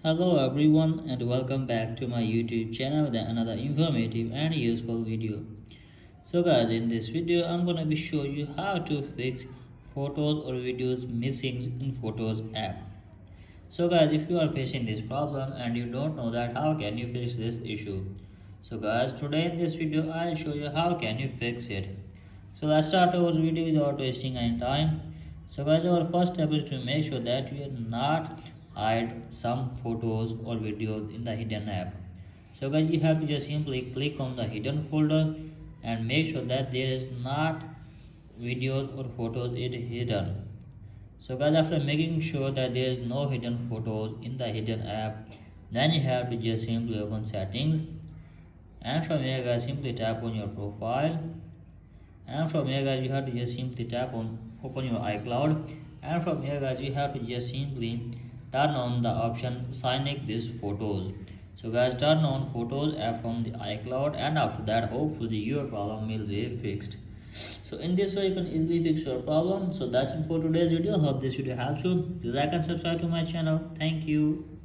Hello everyone and welcome back to my YouTube channel with another informative and useful video. So guys, in this video I'm gonna be show you how to fix photos or videos missing in Photos app. So guys, if you are facing this problem and you don't know that how can you fix this issue. So guys, today in this video I'll show you how can you fix it. So let's start our video without wasting any time. So guys, our first step is to make sure that you are not hide some photos or videos in the hidden app. So guys, you have to just simply click on the hidden folder and make sure that there is not videos or photos it hidden. So guys, after making sure that there is no hidden photos in the hidden app, then you have to just simply open settings, and from here guys simply tap on your profile, and from here guys you have to just simply tap on open your iCloud, and from here guys you have to just simply turn on the option sync these photos. So guys, turn on photos app from the iCloud, and after that hopefully your problem will be fixed. So in this way you can easily fix your problem. So that's it for today's video. Hope this video helps you. Please like and subscribe to my channel. Thank you.